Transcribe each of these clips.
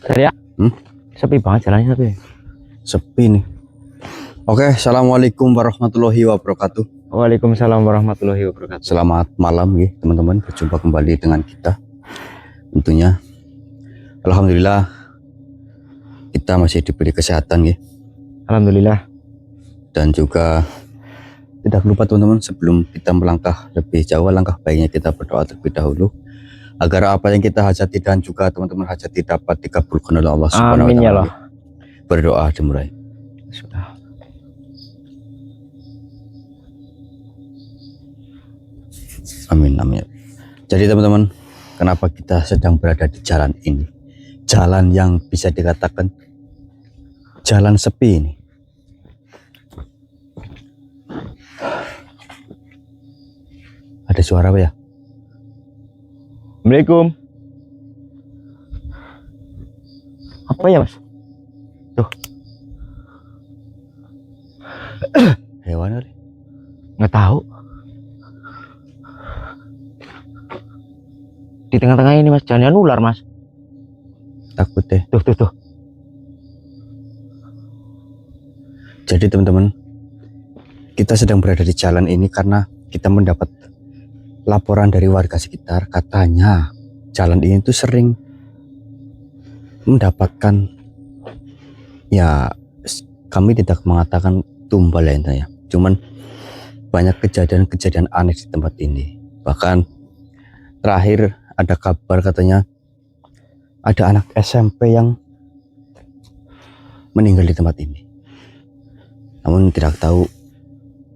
Saya sepi banget jalannya sepi. Sepi nih. Oke, assalamualaikum warahmatullahi wabarakatuh. Waalaikumsalam warahmatullahi wabarakatuh. Selamat malam ya teman-teman, berjumpa kembali dengan kita. Tentunya alhamdulillah kita masih diberi kesehatan ya. Alhamdulillah. Dan juga tidak lupa teman-teman, sebelum kita melangkah lebih jauh, langkah baiknya kita berdoa terlebih dahulu agar apa yang kita hajati dan juga teman-teman hajati dapat dikabulkan oleh Allah Subhanahu wa Amin ya taala. Allah. Berdoa dimulai. Sudah. Amin amin. Jadi teman-teman, kenapa kita sedang berada di jalan ini? Jalan yang bisa dikatakan jalan sepi ini. Ada suara apa ya? Assalamualaikum. Apa ya, Mas? Tuh. Hewan kali? Nggak tahu. Di tengah-tengah ini, Mas, jangan ular, Mas. Takut deh. Tuh. Jadi teman-teman, kita sedang berada di jalan ini karena kita mendapat laporan dari warga sekitar, katanya jalan ini tuh sering mendapatkan, ya kami tidak mengatakan tumbal ya intinya, cuman banyak kejadian-kejadian aneh di tempat ini. Bahkan terakhir ada kabar katanya ada anak SMP yang meninggal di tempat ini, namun tidak tahu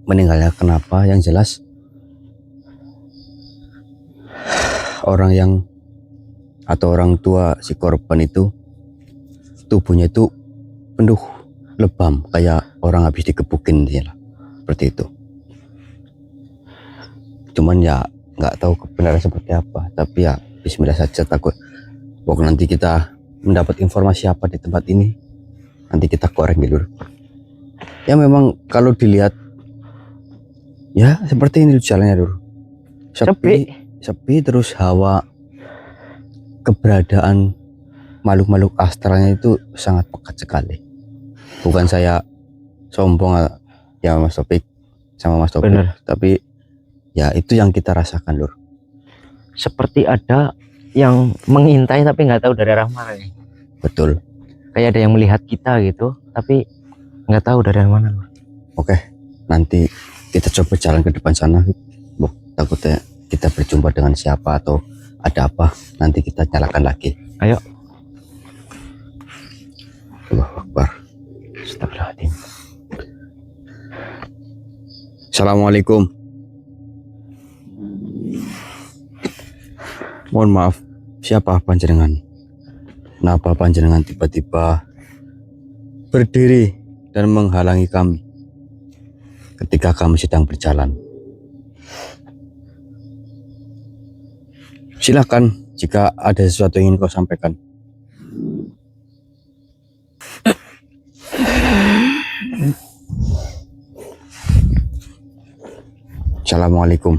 meninggalnya kenapa. Yang jelas orang yang atau orang tua si korban itu tubuhnya itu penuh lebam kayak orang habis digebukin lah, seperti itu. Cuman ya nggak tahu kebenaran seperti apa, tapi ya bismillah saja, takut pokoknya nanti kita mendapat informasi apa di tempat ini nanti kita koreng dulu. Ya memang kalau dilihat ya seperti ini jalannya dulu, sepi terus hawa keberadaan makhluk-makhluk astralnya itu sangat pekat sekali. Bukan saya sombong ya Mas Topik sama Mas Topik. Bener. Tapi ya itu yang kita rasakan Lur. Seperti ada yang mengintai tapi nggak tahu dari arah mana nih. Betul. Kayak ada yang melihat kita gitu, tapi nggak tahu dari arah mana, Lur. Oke, nanti kita coba jalan ke depan sana. Takutnya kita berjumpa dengan siapa atau ada apa, nanti kita nyalakan lagi. Ayo. Allahu Akbar. Astagfirullahaladzim. Assalamualaikum. Mohon maaf, siapa panjenengan? Kenapa panjenengan tiba-tiba berdiri dan menghalangi kami ketika kami sedang berjalan? Silakan jika ada sesuatu yang ingin kau sampaikan. Assalamualaikum.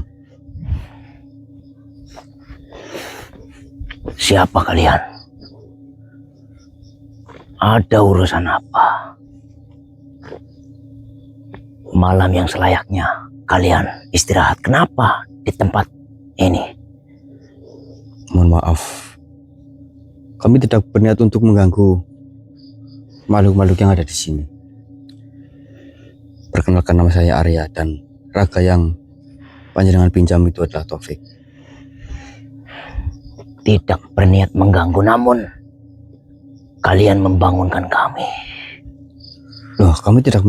Siapa kalian? Ada urusan apa? Malam yang selayaknya kalian istirahat, kenapa di tempat ini? Mohon maaf, kami tidak berniat untuk mengganggu makhluk-makhluk yang ada di sini. Perkenalkan, nama saya Arya dan raga yang panjenengan pinjam itu adalah Taufik. Tidak berniat mengganggu, namun kalian membangunkan kami. Loh, kami tidak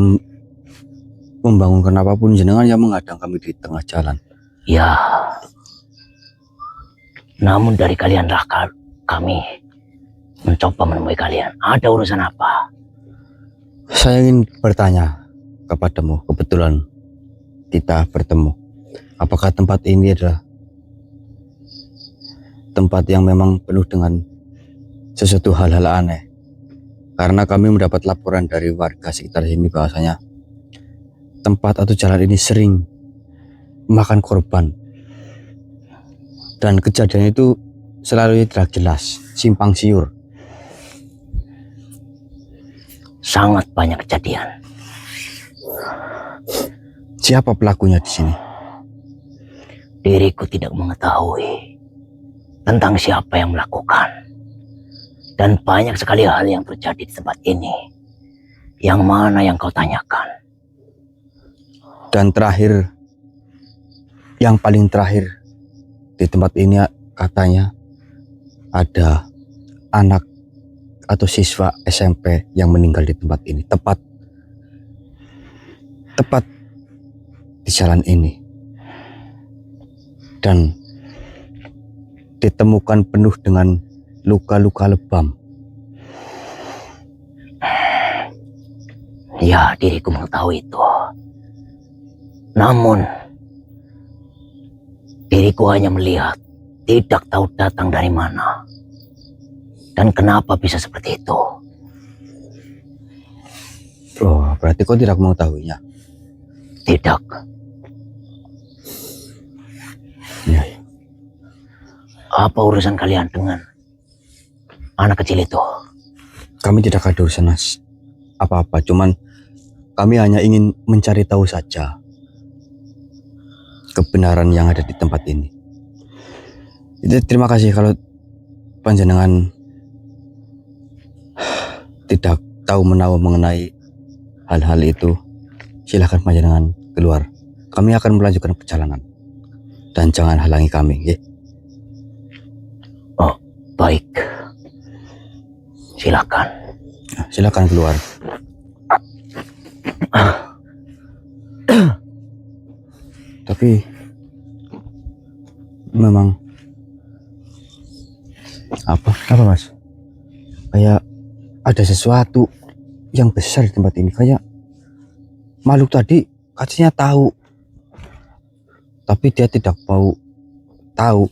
membangunkan apapun, jenengan yang menghadang kami di tengah jalan. Ya, namun dari kalianlah kami mencoba menemui kalian. Ada urusan apa? Saya ingin bertanya kepadamu, kebetulan kita bertemu. Apakah tempat ini adalah tempat yang memang penuh dengan sesuatu hal-hal aneh? Karena kami mendapat laporan dari warga sekitar sini bahwasanya tempat atau jalan ini sering memakan korban. Dan kejadian itu selalu tidak jelas, simpang siur. sangat banyak kejadian. Siapa pelakunya di sini? Diriku tidak mengetahui tentang siapa yang melakukan. Dan banyak sekali hal yang terjadi di tempat ini. Yang mana yang kau tanyakan? Dan terakhir, yang paling terakhir di tempat ini katanya ada anak atau siswa SMP yang meninggal di tempat ini. Tepat di jalan ini. Dan ditemukan penuh dengan luka-luka lebam. Ya, diriku mengetahui itu. Namun, diriku hanya melihat, tidak tahu datang dari mana. Dan kenapa bisa seperti itu. Oh, berarti kau tidak mengetahuinya? Tidak. Ya. Apa urusan kalian dengan anak kecil itu? Kami tidak ada urusan apa-apa, cuman kami hanya ingin mencari tahu saja kebenaran yang ada di tempat ini. Jadi terima kasih kalau panjenengan tidak tahu menahu mengenai hal-hal itu. Silahkan panjenengan keluar. Kami akan melanjutkan perjalanan dan jangan halangi kami, ya. Oh, baik. Silakan. Silakan keluar. Tapi memang apa mas? Kayak ada sesuatu yang besar di tempat ini. Kayak makhluk tadi katanya tahu, tapi dia tidak mau tahu.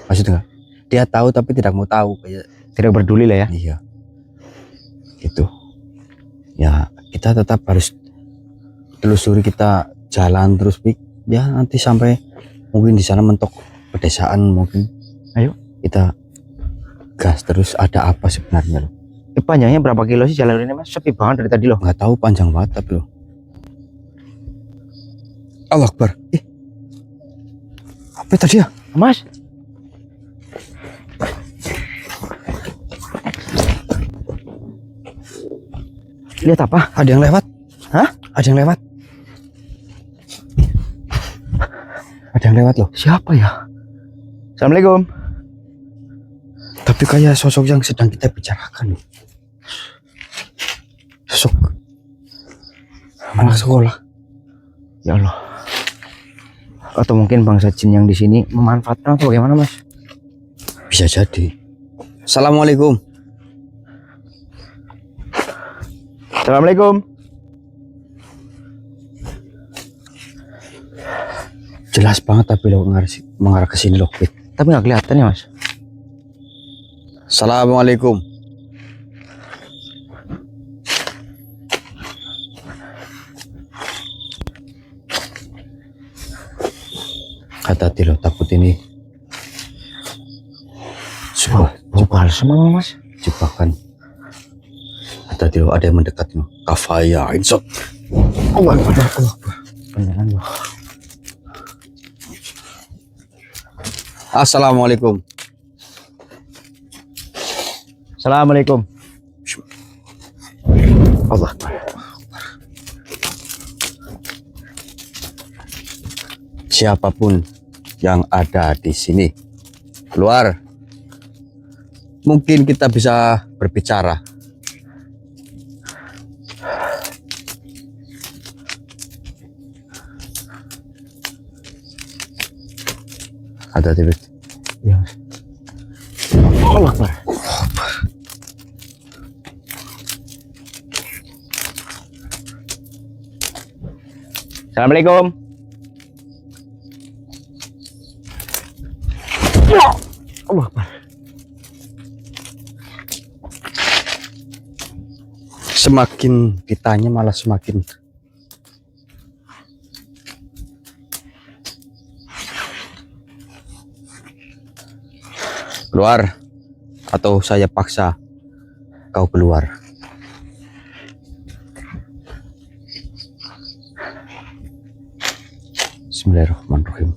Maksudnya dia tahu tapi tidak mau tahu, kayak Tidak peduli lah ya. iya. Gitu. Ya kita tetap harus telusuri, kita jalan terus, Pik. Ya nanti sampai mungkin di sana mentok pedesaan mungkin. Ayo. Kita gas terus, ada apa sebenarnya loh. Panjangnya berapa kilo sih jalan ini mas? Sepi banget dari tadi loh. Nggak tahu panjang banget tapi loh. Allah Akbar. Apa tadi ya? Mas. Lihat apa? Ada yang lewat. Hah? Ada yang lewat. Ada yang lewat loh. Siapa ya? Assalamualaikum. Tapi kayak sosok yang sedang kita bicarakan loh. Sosok anak sekolah. Ya Allah. Atau mungkin bangsa jin yang di sini memanfaatkan atau bagaimana mas? Bisa jadi. Assalamualaikum. Assalamualaikum. Jelas banget tapi lo mengarah ke sini loh. Tapi nggak kelihatan ya mas. Assalamualaikum. Hati-hati lo, takut ini Bukal semua mas. jebakan. Hati-hati lo, ada yang mendekat lo. Kafaya, insot. Allah Allah. Beneran loh. Assalamualaikum. Assalamualaikum. Allah. Siapapun yang ada di sini, keluar. Mungkin kita bisa berbicara. Hati-hati, Bet. Ya. Allah Akbar. Assalamualaikum. Ya. Allah Akbar. Semakin ditanya malah semakin keluar, atau saya paksa kau keluar. Bismillahirrahmanirrahim.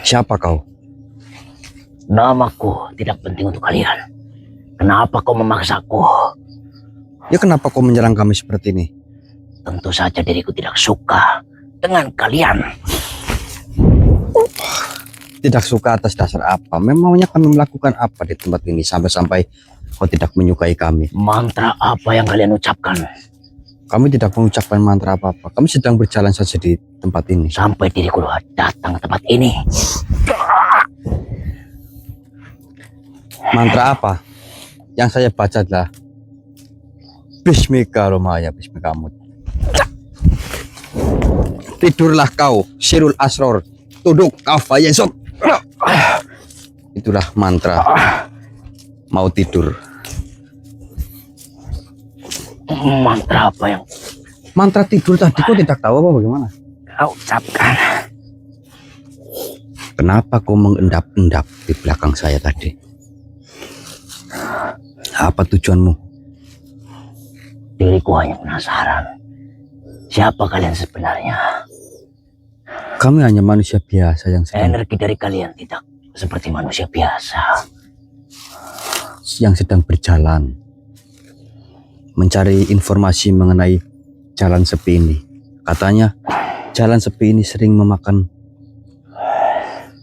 Siapa kau? Namaku tidak penting untuk kalian. Kenapa kau memaksaku? Ya kenapa kau menyerang kami seperti ini? Tentu saja diriku tidak suka dengan kalian. Tidak suka atas dasar apa? Memangnya kami melakukan apa di tempat ini sampai-sampai kau tidak menyukai kami? Mantra apa yang kalian ucapkan? Kami tidak mengucapkan mantra apa-apa. Kami sedang berjalan saja di tempat ini. Sampai diriku datang ke tempat ini. Mantra apa? Yang saya baca adalah Bismika Romaya Bismikamut. Tidurlah kau, Sirul Asror, Tuduk Kafa Yesot. Itulah mantra mau tidur. Mantra apa yang Mantra tidur tadi kau tidak tahu apa bagaimana? kau ucapkan? Kenapa kau mengendap-endap di belakang saya tadi? Apa tujuanmu? Diriku hanya penasaran. Siapa kalian sebenarnya? Kami hanya manusia biasa yang Energi dari kalian tidak seperti manusia biasa. sedang berjalan mencari informasi mengenai jalan sepi ini. Katanya jalan sepi ini sering memakan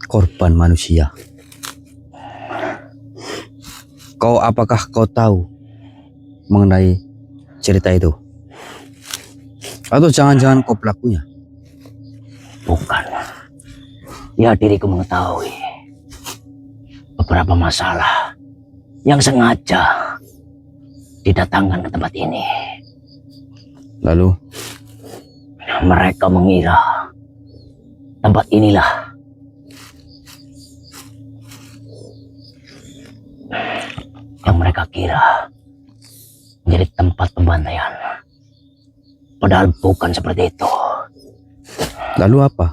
korban manusia. Apakah kau tahu mengenai cerita itu? Atau jangan-jangan kau pelakunya? Bukan. Ya, diriku mengetahui beberapa masalah yang sengaja didatangkan ke tempat ini. Lalu Mereka mengira tempat inilah yang mereka kira menjadi tempat pembantaian. Padahal bukan seperti itu. Lalu apa?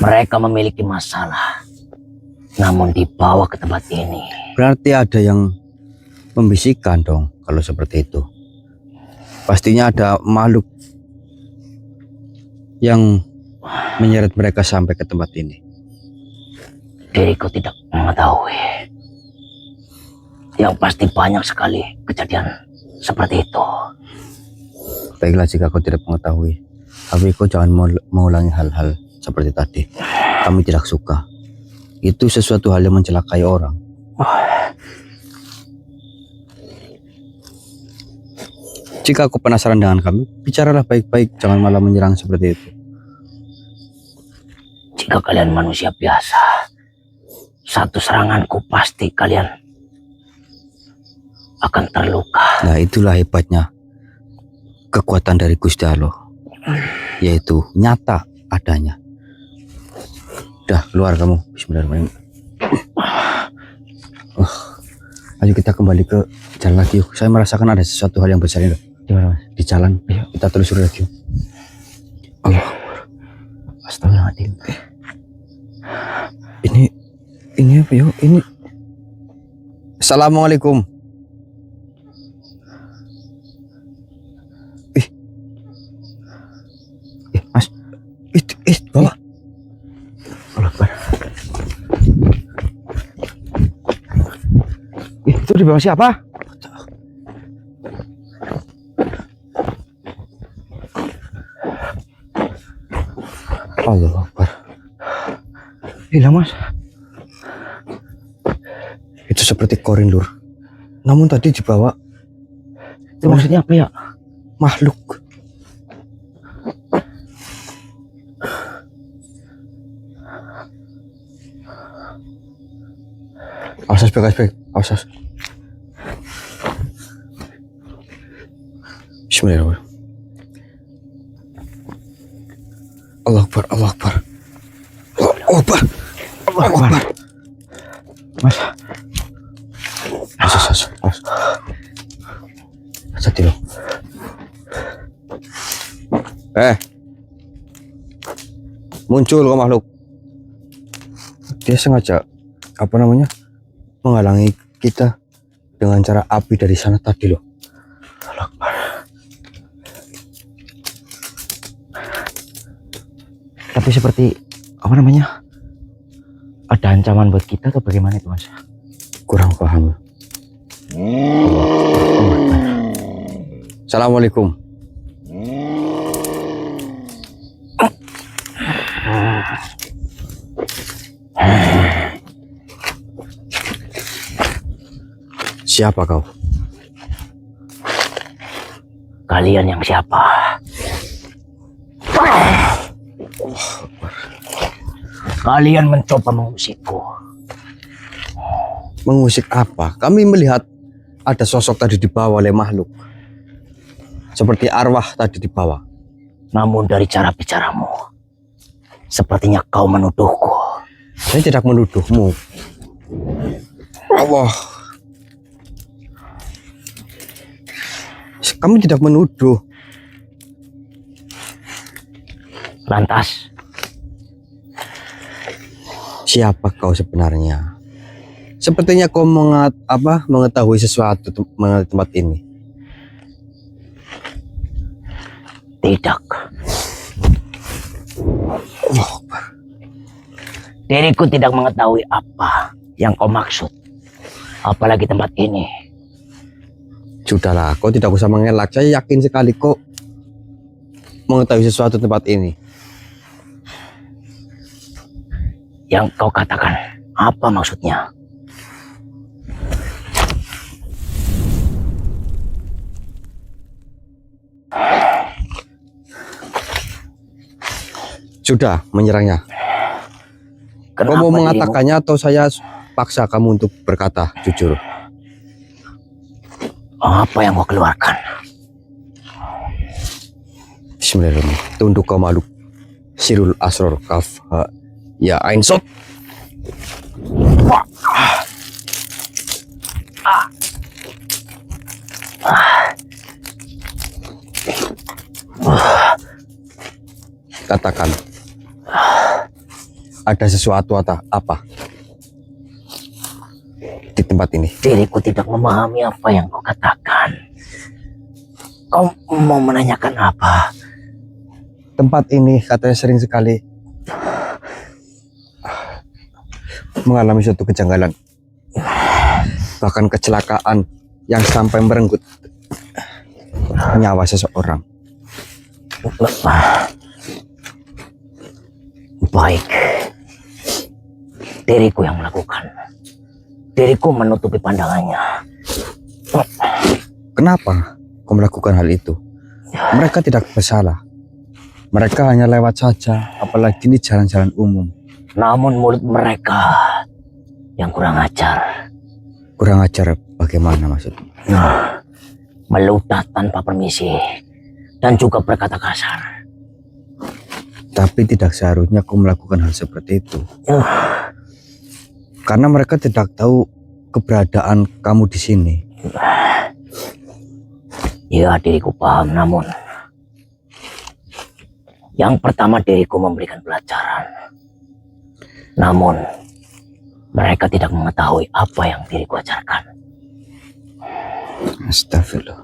Mereka memiliki masalah, namun dibawa ke tempat ini. Berarti ada yang membisikkan dong kalau seperti itu. Pastinya ada makhluk yang menyeret mereka sampai ke tempat ini. Diriku tidak mengetahui. Yang pasti banyak sekali kejadian seperti itu. Baiklah jika kau tidak mengetahui, tapi kau jangan mengulangi hal-hal seperti tadi. Kami tidak suka. Itu sesuatu hal yang mencelakai orang. Jika kau penasaran dengan kami, bicaralah baik-baik, jangan malah menyerang seperti itu. Jika kalian manusia biasa, satu seranganku pasti kalian akan terluka. Nah, itulah hebatnya kekuatan dari Gusti Allah, yaitu nyata adanya. Udah, keluar kamu. Bismillahirrahmanirrahim. Ayo kita kembali ke jalan lagi yuk. Saya merasakan ada sesuatu hal yang besar ini. Di jalan. Ayo kita telusuri lagi. Allah. Astagfirullahaladzim. Ini apa yuk? Ini. Assalamualaikum. Mas. Bawa. Allah Akbar. Itu di bawah siapa? Allah Akbar. Gila mas. Itu seperti korin lur. Namun tadi dibawa. Itu maksudnya apa ya? Makhluk. Awas baik. Awas. Bismillahirrahmanirrahim. Allah Akbar. Allah Akbar. Allah Akbar. Allah Akbar. Mas. Mas. Hati lo. Muncul kau makhluk. Dia sengaja menghalangi kita dengan cara api dari sana tadi loh. Tapi seperti ada ancaman buat kita atau bagaimana itu, Mas? Kurang paham. Assalamualaikum. Siapa kau? Kalian yang siapa? Kalian mencoba mengusikku. Mengusik apa? Kami melihat ada sosok tadi dibawa oleh makhluk. Seperti arwah tadi dibawa. Namun dari cara bicaramu, sepertinya kau menuduhku. Saya tidak menuduhmu. Allah. Kami tidak menuduh. Lantas, Siapa kau sebenarnya? Sepertinya kau mengetahui sesuatu mengenai tempat ini. tidak. Diriku tidak mengetahui apa yang kau maksud. Apalagi tempat ini. Sudahlah, kau tidak usah mengelak. Saya yakin sekali kau mengetahui sesuatu tempat ini. Yang kau katakan, apa maksudnya? Sudah menyerangnya. Kau mau mengatakannya atau saya paksa kamu untuk berkata jujur? Apa yang kau keluarkan? Bismillahirrahmanirrahim. Tunduk kau makhluk. Sirul Asror Kaf Ha Ya Ain Sot. Katakan, ada sesuatu atau apa di tempat ini? Diriku tidak memahami apa yang kau katakan. Kau mau menanyakan apa? Tempat ini katanya sering sekali mengalami suatu kejanggalan, bahkan kecelakaan yang sampai merenggut nyawa seseorang. Baik, diriku yang melakukan. Diriku menutupi pandangannya. Kenapa kau melakukan hal itu? Mereka tidak bersalah. Mereka hanya lewat saja, apalagi ini jalan-jalan umum. Namun mulut mereka yang kurang ajar. Kurang ajar bagaimana maksudnya? Meludah tanpa permisi dan juga berkata kasar. Tapi tidak seharusnya kau melakukan hal seperti itu. Karena mereka tidak tahu keberadaan kamu di sini. Ya, diriku paham, namun yang pertama diriku memberikan pelajaran. Namun mereka tidak mengetahui apa yang diriku ajarkan. Astagfirullah.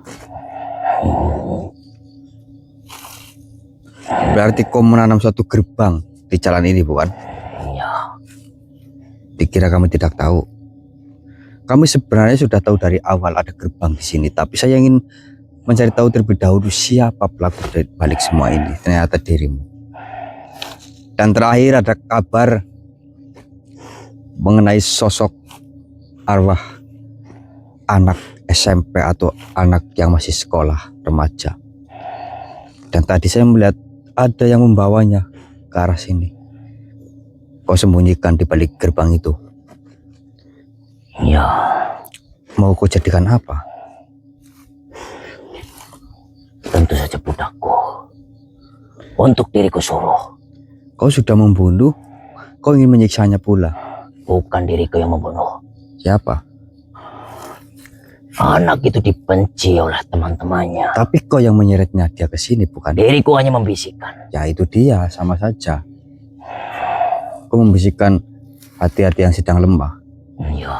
Berarti kau menanam suatu gerbang di jalan ini, bukan? Ya, Dikira kami tidak tahu. Kami sebenarnya sudah tahu dari awal ada gerbang di sini, tapi saya ingin mencari tahu terlebih dahulu siapa pelaku dari balik semua ini. Ternyata dirimu. Dan terakhir ada kabar mengenai sosok arwah anak SMP atau anak yang masih sekolah remaja. Dan tadi saya melihat ada yang membawanya ke arah sini. Kau sembunyikan di balik gerbang itu. ya. Mau kau jadikan apa? Tentu saja budakku. Untuk diriku suruh. Kau sudah membunuh, kau ingin menyiksanya pula. Bukan diriku yang membunuh. Siapa? Anak itu dibenci oleh teman-temannya. Tapi kau yang menyeretnya dia ke sini, bukan? Diriku hanya membisikkan. Ya itu dia, sama saja. Kau membisikkan hati-hati yang sedang lemah. Ya,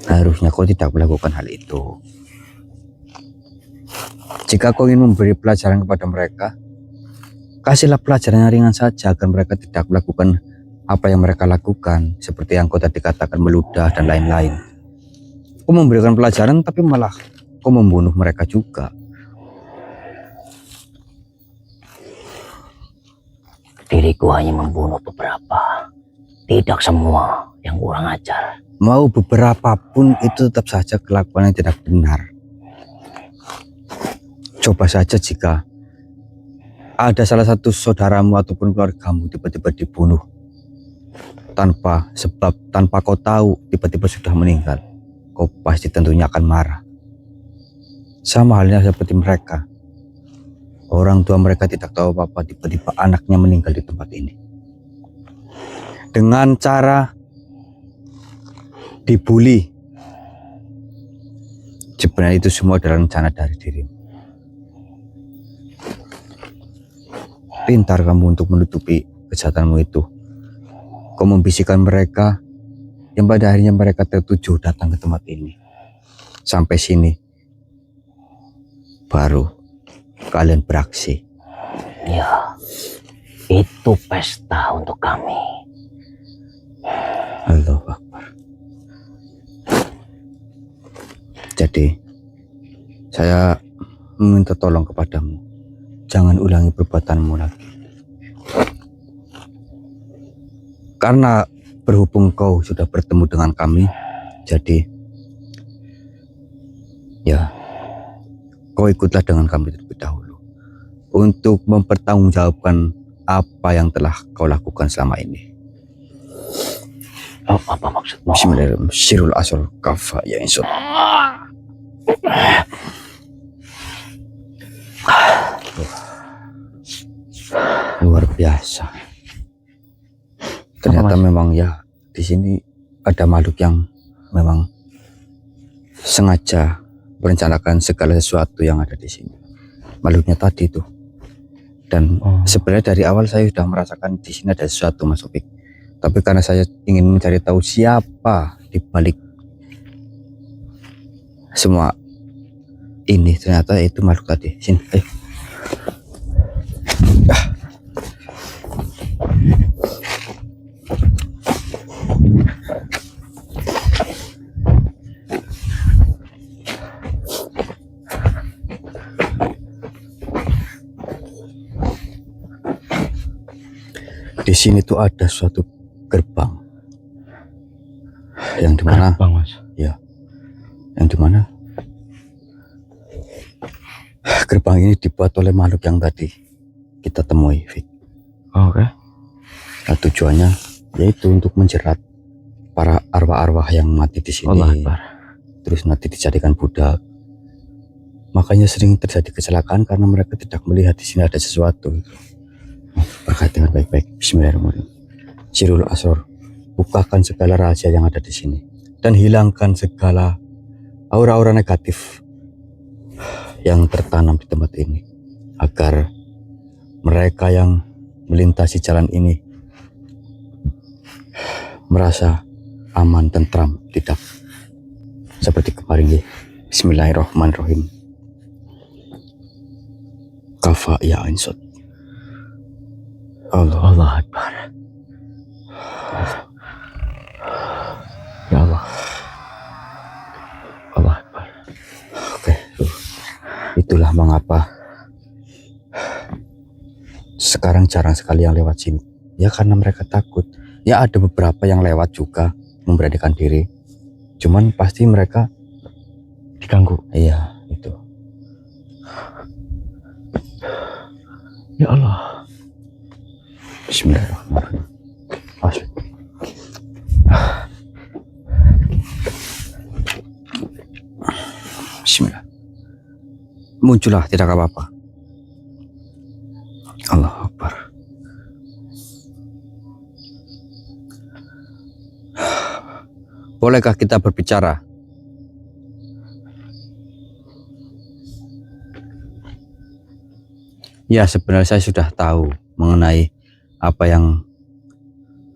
Harusnya kau tidak melakukan hal itu. Jika kau ingin memberi pelajaran kepada mereka, kasihlah pelajaran yang ringan saja agar mereka tidak melakukan apa yang mereka lakukan, seperti yang kau tadi katakan meludah dan lain-lain. Kau memberikan pelajaran tapi malah kau membunuh mereka juga. diriku hanya membunuh beberapa. Tidak semua yang kurang ajar. Mau beberapa pun itu tetap saja kelakuan yang tidak benar. Coba saja jika ada salah satu saudaramu ataupun keluargamu tiba-tiba dibunuh tanpa sebab, tanpa kau tahu, tiba-tiba sudah meninggal. Kau pasti tentunya akan marah. Sama halnya seperti mereka. Orang tua mereka tidak tahu apa-apa, tiba-tiba anaknya meninggal di tempat ini. Dengan cara dibully. Sebenarnya itu semua adalah rencana dari dirimu. Pintar kamu untuk menutupi kejahatanmu itu. Kau membisikkan mereka yang pada akhirnya mereka tertuju datang ke tempat ini. Sampai sini baru kalian beraksi. Ya, itu pesta untuk kami. Allahu Akbar. Jadi saya meminta tolong kepadamu, jangan ulangi perbuatanmu lagi. Karena berhubung kau sudah bertemu dengan kami, jadi ya kau ikutlah dengan kami terlebih dahulu untuk mempertanggungjawabkan apa yang telah kau lakukan selama ini. Oh, apa maksudmu? Bismillahirrahmanirrahim. Syirul asal kafa ya insya. Luar biasa. Ternyata memang ya di sini ada makhluk yang memang sengaja merencanakan segala sesuatu yang ada di sini. Makhluknya tadi itu. Dan sebenarnya dari awal saya sudah merasakan di sini ada sesuatu, Mas Opik. Tapi karena saya ingin mencari tahu siapa di balik semua ini, ternyata itu makhluk tadi. Sini, ayo. Di sini tuh ada suatu gerbang yang dimana, Bang Mas. ya, yang dimana gerbang ini dibuat oleh makhluk yang tadi kita temui, Fik. Oke. Nah, tujuannya yaitu untuk menjerat para arwah-arwah yang mati di sini. Allah Akbar. Terus nanti dijadikan budak. Makanya sering terjadi kecelakaan karena mereka tidak melihat di sini ada sesuatu. Perhatikan baik-baik. Bismillahirrahmanirrahim. Syirul asror, bukakan segala rahasia yang ada di sini dan hilangkan segala aura-aura negatif yang tertanam di tempat ini agar mereka yang melintasi jalan ini merasa aman, tentram, tidak seperti kemarin. Bismillahirrahmanirrahim. Kafa ya insot. Allah Akbar. Ya Allah. Allah Akbar. Oke, itulah mengapa sekarang jarang sekali yang lewat sini. Ya karena mereka takut. Ya ada beberapa yang lewat juga memberanikan diri. Cuman pasti mereka Diganggu. iya itu. Ya Allah. Bismillahirrahmanirrahim. Asli. Bismillah. Muncullah, tidak apa-apa. Allahu Akbar. bolehkah kita berbicara? Ya, sebenarnya saya sudah tahu mengenai apa yang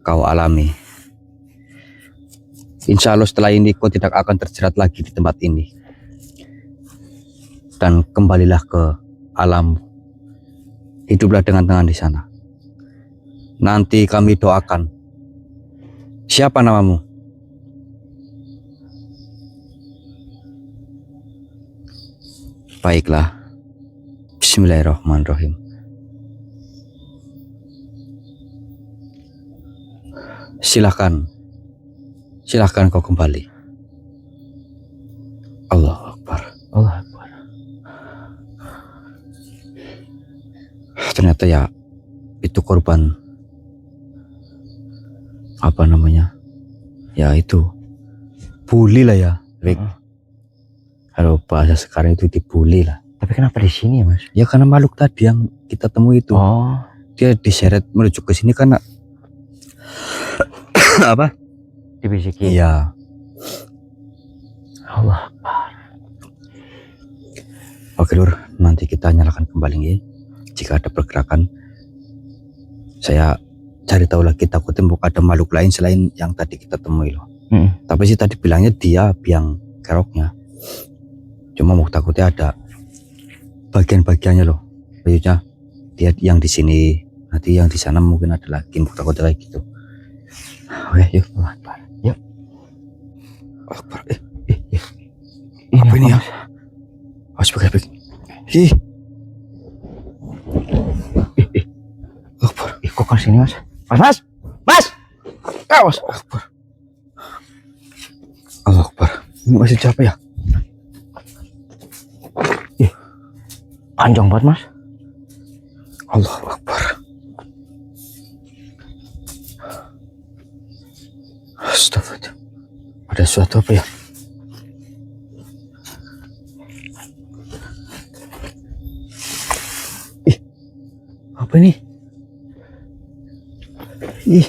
kau alami. Insya Allah setelah ini kau tidak akan terjerat lagi di tempat ini. Dan kembalilah ke alam. Hiduplah dengan tenang di sana. Nanti kami doakan. Siapa namamu? Baiklah. Bismillahirrahmanirrahim. Silahkan kau kembali. Allahu Akbar. Allah Akbar. Ternyata ya itu korban apa namanya? Ya itu bully lah ya, Rick. Kalau bahasa sekarang itu dibully lah. Tapi kenapa di sini ya, Mas? Ya karena makhluk tadi yang kita temui itu. Oh, Dia diseret menuju ke sini karena apa? dibisikin. Iya. Allah Akbar. Oke Lur, nanti kita nyalakan kembali ya. Jika ada pergerakan, saya cari tahu lagi, takut tembok ada makhluk lain selain yang tadi kita temui loh. Tapi sih tadi bilangnya dia biang keroknya. Cuma mau takutnya ada bagian-bagiannya loh. Maksudnya dia yang di sini, nanti yang di sana mungkin ada lagi. Mau takutnya kayak gitu. Oke, yuk. Allah Akbar. Yuk. Akbar. Ini Apa ini ya? Mas? Awas baik-baik. Ih. Akbar. Kok ke sini, Mas? Mas! Awas. Akbar. Allah Akbar. Ini masih siapa ya? Panjang banget, Mas. Allah Akbar. Astagfirullah. Ada sesuatu apa ya? Ih. Apa ini? Ih.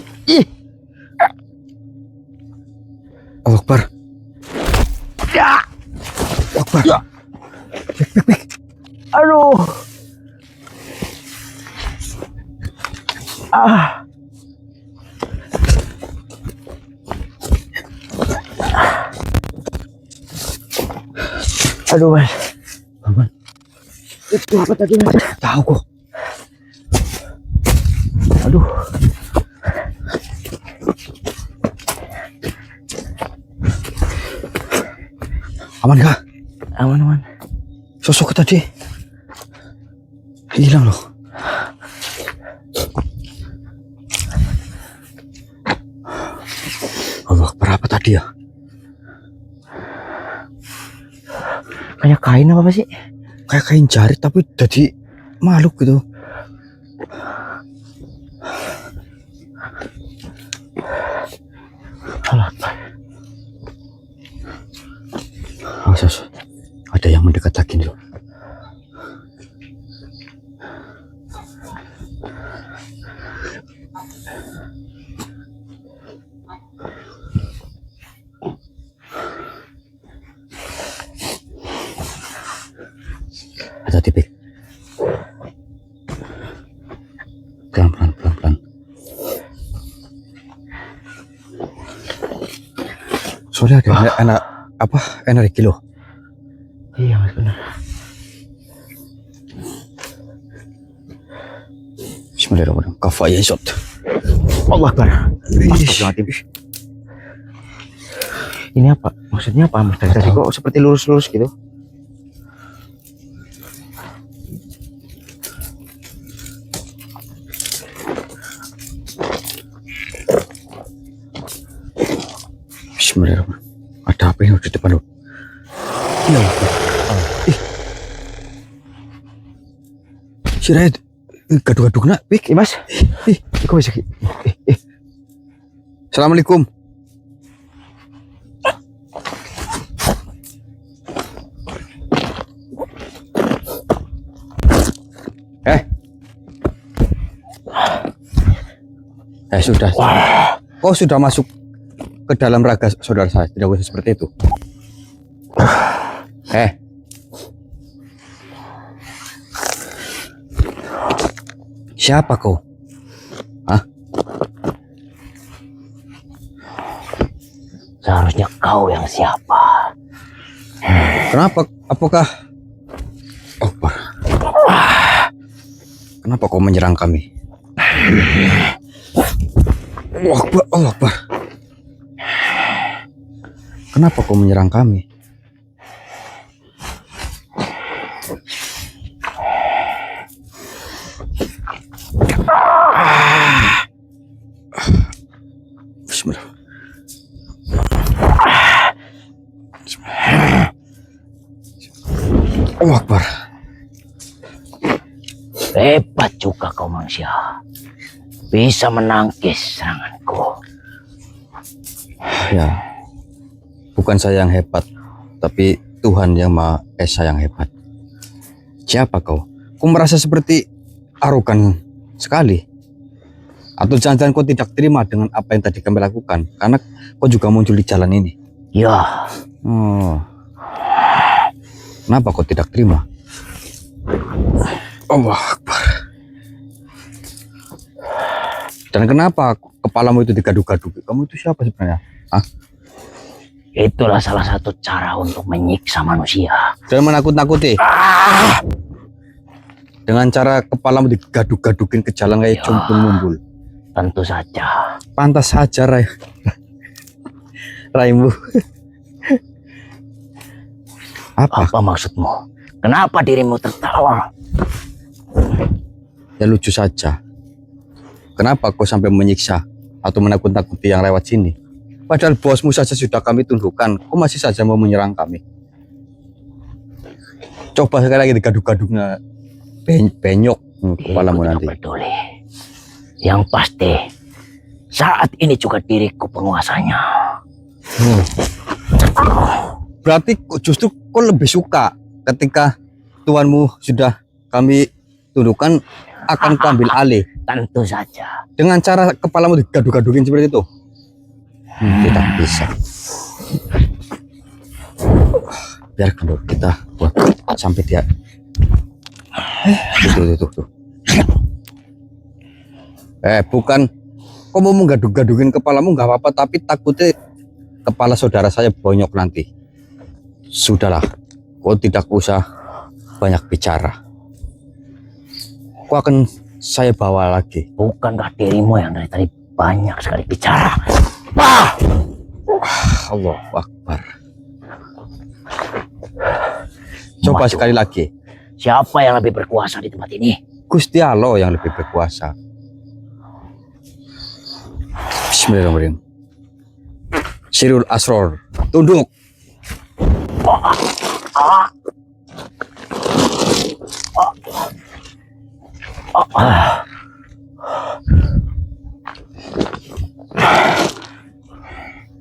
Allah Akbar. Ya. Akbar. Ya. Aduh. Aduh, Mas. Aman. Itu apa tadi, Mas? Tahu kok. Aduh. Aman kah? Aman. Sosok tadi hilang loh. Allah, berapa tadi ya? Kayak kain apa sih? Kayak kain jarit tapi jadi makhluk gitu. Allah Akbar. Awas, ada yang mendekat lagi nih loh. Hati-hati, Pik. Pelan-pelan. Soalnya ada energi loh. Iya, Mas, benar. Bismillahirrahmanirrahim. Kafaya shot. Allah Akbar. Astagfirullahaladzim. Ini apa? Maksudnya apa, Mas? Tadi kok seperti lurus-lurus gitu? Bismillahirrahmanirrahim. Ada apa yang di depan lo? Ya Allah. Si Red, gaduh-gaduh nak, Pik. Mas. Kok bisa? Assalamualaikum. Sudah. Kau sudah masuk ke dalam raga saudara saya. Tidak usah seperti itu. Siapa kau? Hah? Seharusnya kau yang siapa? Kenapa? Apakah? Akbar. Kenapa kau menyerang kami? Allah Akbar, Allah Akbar. Kenapa kau menyerang kami? Bismillah. Allah Akbar. Hebat juga kau manusia. Bisa menangkis seranganku. Ya, bukan saya yang hebat, tapi Tuhan yang Maha Esa yang hebat. Siapa kau? Kau merasa seperti arogan sekali. Atau jangan-jangan kau tidak terima dengan apa yang tadi kami lakukan, karena kau juga muncul di jalan ini. Ya, Oh. Kenapa kau tidak terima? Allah Akbar. Dan kenapa kepalamu itu digaduk-gaduk? Kamu itu siapa sebenarnya? Hah? itulah salah satu cara untuk menyiksa manusia. Jangan menakut-nakuti. Dengan cara kepalamu digaduk-gadukin ke jalan kayak Ya. cumplung mumbul. Tentu saja. Pantas saja raimu. Apa? Apa maksudmu? Kenapa dirimu tertawa? Ya lucu saja. Kenapa kau sampai menyiksa atau menakut-nakuti yang lewat sini? Padahal bosmu saja sudah kami tundukkan. Kau masih saja mau menyerang kami. Coba sekali lagi digaduk-gaduknya. Penyok kepalamu Aku nanti. tidak peduli. Yang pasti saat ini juga diriku penguasanya. Berarti justru kau lebih suka ketika tuanmu sudah kami tundukkan akan kuambil alih Tentu saja. dengan cara kepalamu digaduk-gadukin seperti itu. Tidak bisa. Biarkan dulu kita buat sampai dia. Tuh. Bukan kau mau menggaduk-gadukin kepalamu nggak apa-apa, tapi takutnya kepala saudara saya bonyok nanti. Sudahlah, kau tidak usah banyak bicara. Kau akan saya bawa lagi. Bukankah dirimu yang dari tadi banyak sekali bicara? Wah! Allahu Akbar. Coba Maju. sekali lagi. Siapa yang lebih berkuasa di tempat ini? Gusti Allah yang lebih berkuasa. Bismillahirrahmanirrahim. Sirul Asror, tunduk.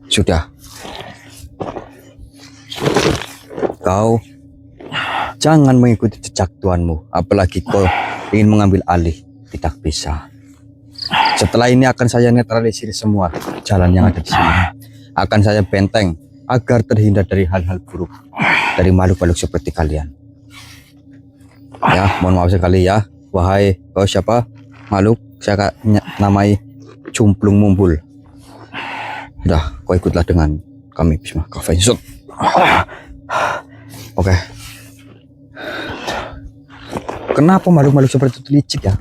Sudah. Kau jangan mengikuti jejak tuanmu, apalagi kau ingin mengambil alih. Tidak bisa. Setelah ini akan saya netralisir semua jalan yang ada di sini. Akan saya benteng agar terhindar dari hal-hal buruk dari makhluk-makhluk seperti kalian. Ya, mohon maaf sekali ya. Wahai kau siapa? Makhluk, saya namai Cumplung Mumbul. Sudah, kau ikutlah dengan kami. Bismillah. Oke. Kenapa makhluk-makhluk seperti itu licik ya?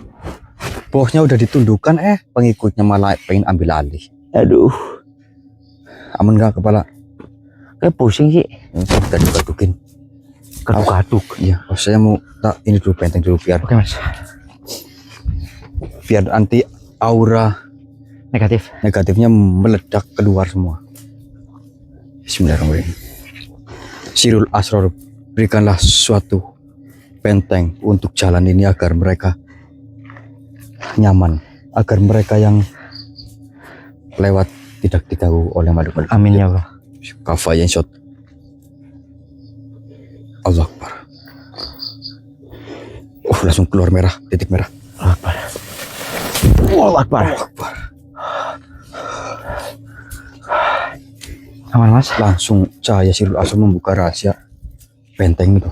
Bosnya udah ditundukkan, pengikutnya malah pengen ambil alih. Aduh, Aman gak kepala? kayak pusing sih. Gaduk-gadukin. Gaduk-gaduk. Iya, saya mau tak ini dulu, benteng dulu biar Oke mas. biar anti aura Negatif. negatifnya meledak keluar semua. Bismillahirrahmanirrahim. Sirul Asror, berikanlah suatu benteng untuk jalan ini agar mereka nyaman, agar mereka yang lewat tidak diganggu oleh makhluk. Amin ya Allah. Kafayen shot. Allah Akbar. Langsung keluar merah, titik merah. Akbar. Allah Akbar. Allah Akbar. Aman mas. Langsung cahaya si Lur langsung membuka rahasia benteng itu.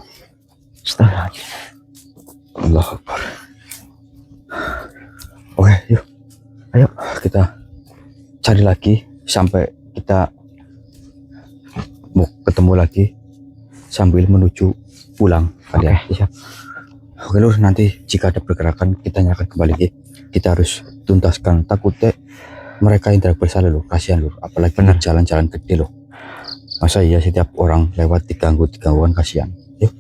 Astagfirullahaladzim. Allah Akbar. Oke, yuk. Ayo kita cari lagi sampai kita mau ketemu lagi sambil menuju pulang kalian. Siap. Oke Lur, nanti jika ada pergerakan kita nyalakan kembali lagi. Kita harus tuntaskan, takutnya mereka yang tidak bersalah Lur, kasihan Lur, apalagi di jalan-jalan gede loh. Masa iya setiap orang lewat digangguan kasihan. Yuk.